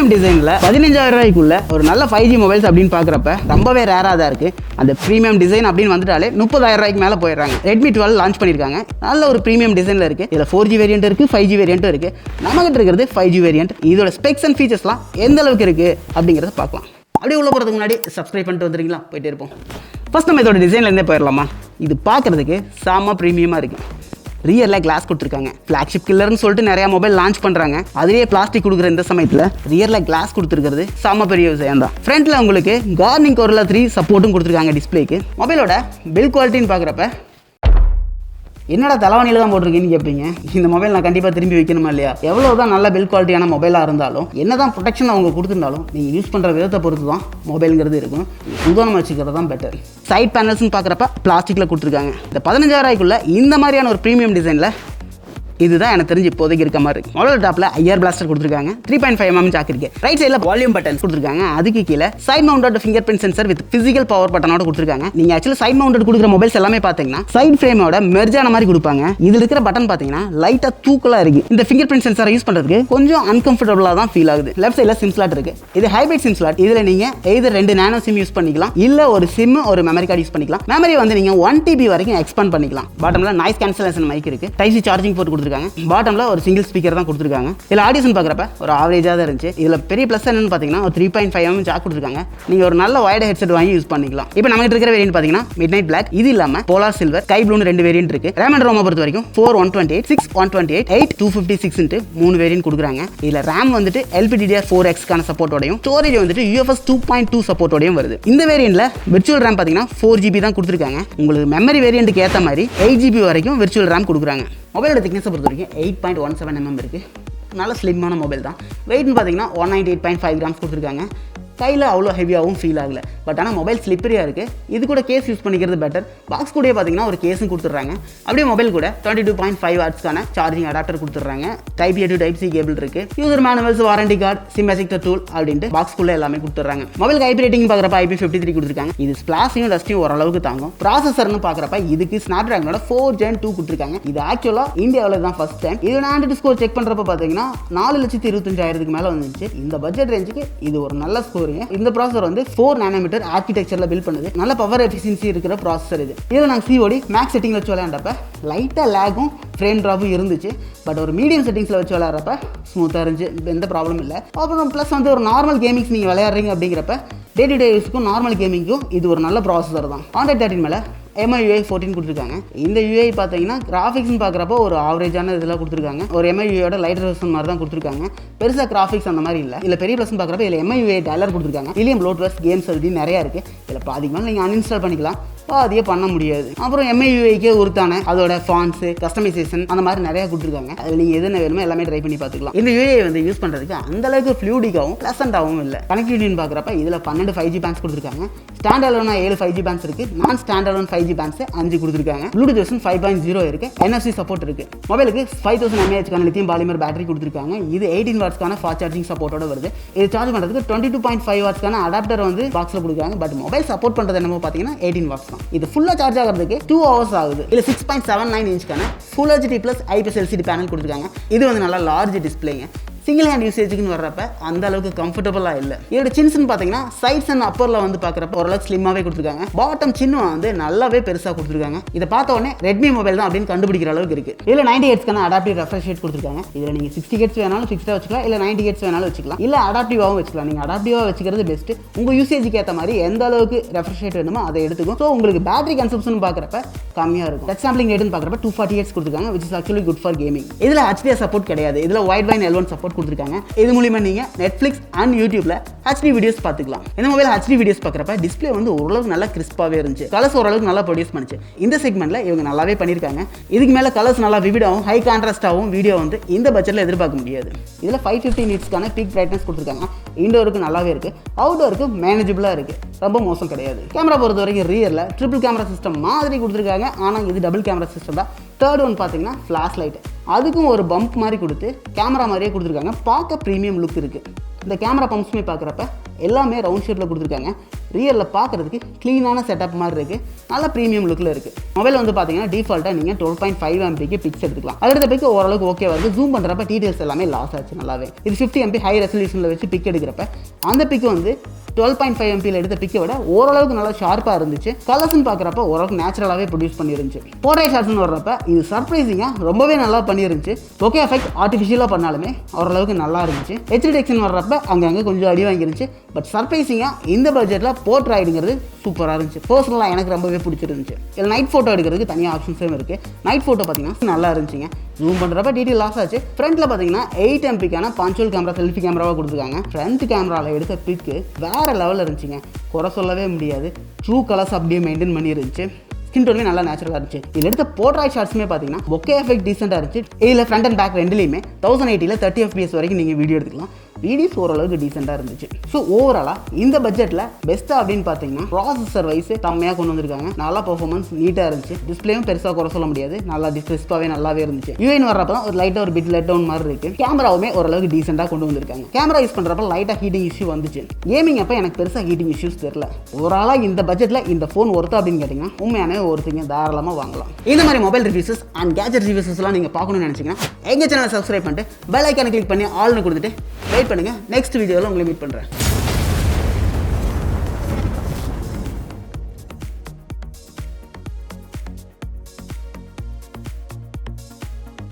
Premium டிசைனில் 15000 ரூபாய்க்குள்ள ஒரு நல்ல 5G மொபைல்ஸ் அப்படின்னு பார்க்குறப்ப ரொம்பவே ரேராக தான் இருக்குது. அந்த ப்ரீமியம் டிசைன் அப்படின்னு வந்துட்டாலே 30000 ரூபாய்க்கு மேலே போயிடுறாங்க. Redmi 12 லான்ச் பண்ணியிருக்காங்க. நல்ல ஒரு ப்ரீமியம் டிசைனில் இருக்குது. இதில் 4G வேரியன்ட் இருக்குது, 5G வேரியன்ட்டும் இருக்குது. நம்மகிட்ட இருக்கிறது 5G வேரியன்ட். இதோட ஸ்பெக்ஸ் அண்ட் ஃபீச்சர்ஸ்லாம் எந்த அளவுக்கு இருக்குது அப்படிங்கிறத பார்க்கலாம். அப்படியே உள்ள போகிறதுக்கு முன்னாடி சப்ஸ்கிரைப் பண்ணிட்டு வந்துடுறீங்களா? போயிட்டே இருப்போம். ஃபர்ஸ்ட் நம்ம இதோட டிசைன்லேருந்தே போயிடலாமா? இது பார்க்குறதுக்கு செம்ம ப்ரீமியமாக இருக்குது. ரியரில் கிளாஸ் கொடுத்துருக்காங்க. ஃப்ளாக்ஷிப் கில்லர்னு சொல்லிட்டு நிறையா மொபைல் லான்ச் பண்ணுறாங்க. அதுலேயே பிளாஸ்டிக் கொடுக்குற இந்த சமயத்தில் ரியரில் கிளாஸ் கொடுத்துருக்கிறது செம்ம பெரிய விஷயம் தான். ஃப்ரண்ட்டில் உங்களுக்கு கார்னிங் கோரில்லா 3 சப்போர்ட்டும் கொடுத்துருக்காங்க டிஸ்பிளேக்கு. மொபைலோட பில் குவாலிட்டின்னு பார்க்குறப்ப என்னடா தலைவணியில் தான் போட்டிருக்கீங்கன்னு கேட்பீங்க. இந்த மொபைல் நான் கண்டிப்பாக திரும்பி வைக்கணுமா இல்லையா? எவ்வளோ தான் நல்ல பில் குவாலிட்டியான மொபைலாக இருந்தாலும் என்ன தான் ப்ரொடெக்ஷன் அவங்க கொடுத்துருந்தாலும் நீங்கள் யூஸ் பண்ணுற விதத்தை பொறுத்து தான் மொபைலுங்கிறது இருக்கும். உதாரணம் வச்சுக்கிறது தான் பெட்டர். சைட் பேனல்ஸ்னு பார்க்குறப்ப பிளாஸ்டிக்கில் கொடுத்துருக்காங்க. இந்த 15000 ரூபாய்க்குள்ள இந்த மாதிரியான ஒரு ப்ரீமியம் டிசைனில் இதுதான் எனக்கு தெரிஞ்சு இப்போதைக்கு இருக்க மாதிரி இருக்கு. மொபைல் டாப்ல ஐஆர் பிளாஸ்டர் கொடுத்துருக்காங்க. 3.5mm ஜாக் இருக்கு. ரைட் சைடில் வால்யூம் பட்டன் கொடுத்துருக்காங்க. அதுக்கு கீழே side mounted fingerprint sensor with physical power பட்டனோட கொடுத்துருக்காங்க. நீங்க ஆக்சுவலி சைட் மவுண்டட் கொடுக்குற மொபைல்ஸ் எல்லாமே பார்த்தீங்கன்னா சைட் ஃப்ரேமோட மெர்ஜான மாதிரி கொடுப்பாங்க. இதுல இருக்கிற பட்டன் பார்த்தீங்கன்னா லைட்டா தூக்கலா இருக்கு. இந்த ஃபிங்கர் பிரிண்ட் சென்சரை யூஸ் பண்றதுக்கு கொஞ்சம் அன்கம்ஃபர்டபுளா தான் ஃபீல் ஆகுது. லெஃப்ட் சைடில் சிம் ஸ்லாட் இருக்கு. இது ஹைபிரிட் சிம் ஸ்லாட். இதுல நீங்க எய்தர் 2 நானோ சிம் யூஸ் பண்ணிக்கலாம், இல்ல ஒரு சிம் ஒரு மெமரி கார்டு யூஸ் பண்ணிக்கலாம். மெமரி வந்து நீங்க 1TB வரைக்கும் எக்ஸ்பேண்ட் பண்ணிக்கலாம். பாட்டம்ல நாய்ஸ் கேன்சலேஷன் மைக் இருக்கு. டைப் சி சார்ஜிங் போர்ட் கொடுத்துருக்காங்க. பாட்டம்ல ஒரு சிங்கிள் ஸ்பீக்கர் தான் கொடுத்துருக்காங்க. இதில் ஆடியோஸ் பார்க்குறப்ப ஒரு ஆவரேஜாக தான் இருந்துச்சு. இதில் பெரிய ப்ளஸ் என்னன்னு பார்த்தீங்கன்னா ஒரு 3.5mm ஜாக் கொடுத்துருக்காங்க. நீங்கள் ஒரு நல்ல வயர்டு ஹெட்செட் வாங்கி யூஸ் பண்ணிக்கலாம். இப்போ நம்ம இருக்கிற வேரியன்ட் பார்த்தீங்கன்னா மிட் நைட் பிளாக், இது இல்லாமல் போலார் சில்வர், ஸ்கை ப்ளூன்னு 2 வேரியன்ட் இருக்கு. ரேம் அண்ட் ரோமை பொறுத்த வரைக்கும் 4/128, 6/128, 8/256 3 வேரியன்ட் கொடுக்குறாங்க. இதில் ரேம் வந்துட்டு LPDDR4X சப்போர்ட்டோடையும், ஸ்டோரேஜ் வந்துட்டு UFS 2.2 சப்போர்ட்டோடையும் வருது. இந்த வேரியன்ட்ல விர்ச்சுவல் ரேம் பார்த்தீங்கன்னா 4GB தான் கொடுத்துருக்காங்க. உங்களுக்கு மெமரி வேரியன்ட்டுக்கு ஏற்ற மாதிரி 8GB வரைக்கும் விர்ச்சுவல் ரேம் கொடுக்குறாங்க. மொபைலோட திக்னஸை பொறுத்த வரைக்கும் 8.17mm இருக்குது. நல்ல ஸ்லிம்மான மொபைல் தான். வெயிட்னு பார்த்தீங்கன்னா 198.5 grams கொடுத்துருக்காங்க. கையில் அவ்வளோ ஹெவியாகவும் ஃபீல் ஆகலை. பட் ஆனால் மொபைல் ஸ்லிப்பரியாக இருக்குது. இது கூட கேஸ் யூஸ் பண்ணிக்கிறது பெட்டர். பாக்ஸ் கூட பார்த்தீங்கன்னா ஒரு கேஸும் கொடுத்துட்றாங்க. அப்படியே மொபைல் கூட 22.5 வாட்ஸ்க்கான சார்ஜிங் அடாப்டர் கொடுத்துட்றாங்க. Type A to Type C cable இருக்குது. User manuals, warranty card, SIM ejector tool அப்படின்ட்டு பாக்ஸ்குள்ளே எல்லாமே கொடுத்துட்றாங்க. மொபைல் ஐபி ரேட்டிங் பார்க்குறப்ப IP53 கொடுத்துருக்காங்க. இது ஸ்பிளாஷையும் டஸ்ட்டையும் ஓரளவுக்கு தாங்கும். ப்ராசஸர்னு பார்க்குறப்ப இதுக்கு ஸ்னாப்டிராகனோட 4 Gen 2 கொடுத்துருக்காங்க. இது ஆக்சுவலாக இந்தியாவில் தான் ஃபர்ஸ்ட் டைம். இதோட ஆண்ட்ராய்டு ஸ்கோர் செக் பண்ணுறப்ப பார்த்தீங்கன்னா 4,25,000க்கு மேலே வந்துச்சு. இந்த பட்ஜெட் ரேஞ்சுக்கு இது ஒரு நல்ல ஸ்கோர். இந்த ப்ராசஸர் வந்து 4nm ஆர்கிடெக்சர்ல பில்ட் பண்ணுது. நல்ல பவர் எஃபிஷியன்சி இருக்கிற ப்ராசஸர் இது. இதில் நாங்கள் COD மேக்ஸ் செட்டிங்ல வச்சு விளையாண்டப்ப லைட்டாக லேகும் ஃப்ரேம் ட்ராப்பும் இருந்துச்சு. பட் ஒரு மீடியம் செட்டிங்ஸில் வச்சு விளையாடுறப்ப ஸ்மூத்தாக இருந்துச்சு. எந்த ப்ராப்ளம் இல்லை. அப்புறம் ப்ளஸ் வந்து ஒரு நார்மல் கேமிங்ஸ் நீங்கள் விளையாடுறீங்க அப்படிங்கிறப்ப டே டு டே யூஸ்க்கும் நார்மல் கேமிங்க்கும் இது ஒரு நல்ல ப்ராசஸர் தான். Android 13 மேலே MIUI 14 கொடுத்துருக்காங்க. இந்த UI பார்த்தீங்கன்னா கிராஃபிக்ஸ்னு பார்க்குறப்போ ஒரு ஆவரேஜான இதெல்லாம் கொடுத்துருக்காங்க. ஒரு MIUIயோட லைட்டர் வெர்ஷன் மாதிரி தான் கொடுத்துருக்காங்க. பெருசாக கிராஃபிக்ஸ் அந்த மாதிரி இல்லை. இதில் பெரிய ப்ளஸ்ன்னு பார்க்குறப்ப இதில் MIUI டைலர் கொடுத்துருக்காங்க. இதுலேயும் ப்ளோட்வேர்ஸ் கேம்ஸ் அப்படின்னு நிறையா இருக்குது. இதில் பாதிக்கு மேலே நீங்கள் அன்இன்ஸ்டால் பண்ணிக்கலாம், அதையே பண்ண முடியாது. அப்புறம் MIUIக்கே ஒருத்தான அதோட ஃபான்ஸு, கஸ்டமைசேஷன் அந்த மாதிரி நிறையா கொடுத்துருக்காங்க. அதில் நீங்கள் எதுன்னு வேணுமோ எல்லாமே ட்ரை பண்ணி பார்த்துக்கலாம். இந்த UI வந்து யூஸ் பண்ணுறதுக்கு அந்தளவுக்கு ஃப்ளூடிக்காகவும் ப்ளசண்ட்டாகவும் இல்லை. கனெக்டிவிட்டின்னு பார்க்குறப்ப இதில் 12 5G பேண்ட்ஸ் கொடுத்துருக்காங்க. ஸ்டாண்ட் அலோனா 7 5G பேண்ட்ஸ் இருக்குது. நான் ஸ்டாண்ட் அலோன் 5G பேண்ட்ஸ் 5 கொடுத்துருக்காங்க. ப்ளூடூத் வெர்ஷன் 5.0 இருக்குது. NFC சப்போர்ட் இருக்குது. மொபைலுக்கு 5000 mAh லித்தியம் பாலிமர் பேட்டரி கொடுத்துருக்காங்க. இது 18 வாட்ஸ்க்கான ஃபாஸ்ட் சார்ஜிங் சப்போர்ட்டோட வருது. இது சார்ஜ் பண்ணுறதுக்கு 22.5 வாட்ஸ்க்கான அடாப்டர் வந்து பாக்ஸில் கொடுக்குறாங்க. பட் மொபைல் சப்போர்ட் பண்ணுறது என்னமோ பார்த்தீங்கன்னா 18 வாட்ஸ் தான். இது ஃபுல்லாக சார்ஜ் ஆகிறதுக்கு 2 hours ஆகுது. இல்லை 6.79 இன்ச்க்கான Full HD Plus IPS LCD panel கொடுத்துருக்காங்க. இது வந்து நல்லா லார்ஜ் டிஸ்பிளேங்க. சிங்கிள் ஹேண்ட் யூசேஜுக்குன்னு வர்றப்ப அந்த அளவுக்கு கம்ஃபர்டபுளாக இல்லை. இதோட சின்ஸ்ன்னு பார்த்தீங்கன்னா சைட்ஸ் அண்ட் அப்பரில் வந்து பார்க்குறப்ப ஓரளவுக்கு ஸ்லிம்மாகவே கொடுத்துருக்காங்க. பாட்டம் சின்ன வந்து நல்லாவே பெருசாக கொடுத்துருக்காங்க. இதை பார்த்த உடனே ரெட்மி மொபைல் தான் அப்படின்னு கண்டுபிடிக்கிற அளவுக்கு இருக்குது. இதில் 90 Hzக்கான அடாப்டிவ் ரெஃப்ரெஷ் ரேட் கொடுத்துருக்காங்க. இதில் நீங்கள் 60 Hz வேணாலும் ஃபிக்ஸ்டாக வச்சுக்கலாம், இல்லை 90 Hz வேணாலும் வச்சுக்கலாம், இல்லை அடாப்டிவாகவும் வச்சுக்கலாம். நீங்கள் அடாப்டிவாக வச்சுக்கிறது பெஸ்ட். உங்கள் யூசேஜுக்கு ஏற்ற மாதிரி எந்த அளவுக்கு ரெஃப்ரெஷ் ரேட் வேணுமோ அதை எடுத்துக்கும். ஸோ உங்களுக்கு பேட்டரி கன்சப்ஷன் பார்க்குறப்ப கம்மியாக இருக்கும். டச் சாம்பிளிங் ரேட்னு பார்க்குறப்ப 240 Hz கொடுத்துருக்காங்க, which is actually good for gaming. இதில் HDR சப்போர்ட் கிடையாது. இதில் வைட் லைன் L1 சப்போர்ட் கொடுத்துருக்காங்க. இது மூலமா நீங்க நெட்ஃபிளிக்ஸ் அண்ட் யூடியூப்ல HD வீடியோஸ் பார்த்துக்கலாம். இந்த மொபைல் HD வீடியோஸ் பார்க்குறப்ப டிஸ்பிளே வந்து ஓரளவுக்கு நல்லா கிறிஸ்பாவே இருந்துச்சு. கலர்ஸ் ஓரளவுக்கு நல்லா ப்ரொடியூஸ் பண்ணுச்சு. இந்த செக்மெண்ட்ல இவங்க நல்லாவே பண்ணியிருக்காங்க. இதுக்கு மேலே கலர்ஸ் நல்லா விவிடாகவும் ஹை கான்ட்ராஸ்டாகவும் வீடியோ வந்து இந்த பட்ஜெட்டில் எதிர்பார்க்க முடியாது. இதில் 550 nitsக்கான பீக் பிரைட்னஸ் கொடுத்துருக்காங்க. இண்டோருக்கு நல்லாவே இருக்கு, அவுட்டோருக்கு மேனேஜபிளாக இருக்கு, ரொம்ப மோசம் கிடையாது. கேமரா பொறுத்த வரைக்கும் ரியரில் ட்ரிபிள் கேமரா சிஸ்டம் மாதிரி கொடுத்துருக்காங்க. ஆனால் இது டபுள் கேமரா சிஸ்டம் தான். தேர்ட் ஒன் பார்த்தீங்கன்னா ஃப்ளாஷ் லைட், அதுக்கும் ஒரு பம்ப் மாதிரி கொடுத்து கேமரா மாதிரியே கொடுத்துருக்காங்க. பார்க்க ப்ரீமியம் லுக் இருக்குது. இந்த கேமரா பம்ப்ஸுமே பார்க்குறப்ப எல்லாமே ரவுண்ட் ஷேப்பில் கொடுத்துருக்காங்க. ரியலில் பார்க்குறதுக்கு க்ளீனான செட்டப் மாதிரி இருக்குது, நல்ல ப்ரீமியம் லுக்கில் இருக்குது. மொபைல் வந்து பார்த்தீங்கன்னா டிஃபால்ட்டாக நீங்கள் 12.5 MP பிக்ஸ் எடுத்துக்கலாம். அடுத்த பிக் ஓரளவுக்கு ஓகே வருது. ஜூம் பண்ணுறப்ப டீடைல்ஸ் எல்லாமே லாஸ் ஆச்சு நல்லாவே. இது 50 MP ஹை ரெசல்யூஷனில் வச்சு பிக் எடுக்கிறப்ப அந்த பிக் வந்து 12.5 MP எடுத்த பிக்கை விட ஓரளவுக்கு நல்லா ஷார்ப்பாக இருந்துச்சு. கலர்ஸ்ன்னு பார்க்குறப்ப ஓரளவுக்கு நேச்சுரலாகவே ப்ரொடியூஸ் பண்ணிருந்துச்சு. போர்ட்ரைட் ஷாட்ஸ்னு வர்றப்ப இது சர்ப்ரைசிங்காக ரொம்பவே நல்லா பண்ணிருந்துச்சு. ஓகே எஃபெக்ட் ஆர்டிஃபிஷியலாக பண்ணாலுமே ஓரளவுக்கு நல்லா இருந்துச்சு. ஹெச்டி டெக்ஷன் வர்றப்ப அங்கங்கே கொஞ்சம் அடி வாங்கிருந்துச்சு. பட் சர்ப்ரைசிங்காக இந்த பட்ஜெட்டில் போர்ட்ரைடுங்கிறது சூப்பராக இருந்துச்சு. பர்சனலாக எனக்கு ரொம்பவே பிடிச்சிருந்துச்சு. இதில் நைட் ஃபோட்டோ எடுக்கிறதுக்கு தனியாக ஆப்ஷன்ஸும் இருக்குது. நைட் ஃபோட்டோ பார்த்தீங்கன்னா நல்லா இருந்துச்சுங்க. ஜூம் பண்ணுறப்ப டீட்டெயில் லாஸ் ஆச்சு. ஃப்ரண்ட்டில் பார்த்தீங்கன்னா 8 MPக்கான பஞ்சுவல் கேமரா செல்ஃபி கேமராவாக கொடுத்துருக்காங்க. ஃப்ரண்ட் கேமராவில் எடுத்த பிக்கு வேறு லெவலில் இருந்துச்சுங்க, குறை சொல்லவே முடியாது. ட்ரூ கலர்ஸ் அப்படியே மெயின்டைன் பண்ணி இருந்துச்சு. ஸ்கின் டோனுமே நல்லா நேச்சுரலாக இருந்துச்சு. இதில் எடுத்த போர்ட்ரைட் ஷாட்ஸுமே பார்த்தீங்கன்னா பொக்கே எஃபெக்ட் டீசெண்டாக இருந்துச்சு. இதில் ஃப்ரண்ட் அண்ட் பேக் ரெண்டுலேயுமே 1080 30 FPS வரைக்கும் நீங்கள் வீடியோ எடுத்துக்கலாம். வீடியோஸ் ஓரளவுக்கு டீசெண்டாக இருந்துச்சு. ஸோ ஓவராலாக இந்த பட்ஜெட்டில் பெஸ்ட்டாக அப்படின்னு பார்த்தீங்கன்னா ப்ராசஸர் வைஸ் செம்மையாக கொண்டு வந்திருக்காங்க. நல்லா பர்ஃபார்மன்ஸ் நீட்டாக இருந்துச்சு. டிஸ்பிளேயும் பெருசாக குறை சொல்ல முடியாது, நல்லா கிறிஸ்பாகவே நல்லாவே இருந்துச்சு. யூஐன் வர்றப்ப தான் ஒரு லைட்டாக ஒரு பிட் லெட் டவுன் மாதிரி இருக்குது. கேமராவுமே ஓரளவுக்கு டீசெண்டாக கொண்டு வந்திருக்காங்க. கேமரா யூஸ் பண்ணுறப்ப லைட்டாக ஹீட்டிங் இஷ்யூ வந்துச்சு. கேமிங் அப்போ எனக்கு பெருசாக ஹீட்டிங் இஷ்யூஸ் தெரியல. ஓவராலாக இந்த பட்ஜெட்டில் இந்த ஃபோன் ஒர்த்தா அப்படின்னு கேட்டிங்கன்னா உண்மையானே ஒருத்தங்க தாராளமாக வாங்கலாம். இந்த மாதிரி மொபைல் ரிவ்யூஸஸ் அண்ட் கேஜெட் ரிவ்யூஸஸ்லாம் நீங்கள் பார்க்கணும்னு நினச்சிங்கன்னா எங்கள் சேனலை சப்ஸ்கிரைப் பண்ணிட்டு பெல் ஐக்கானை கிளிக் பண்ணி ஆல்னு கொடுத்துட்டு வெயிட் பண்ணுங்கள். நெக்ஸ்ட் வீடியோவில் உங்களை மீட் பண்ணுறேன்.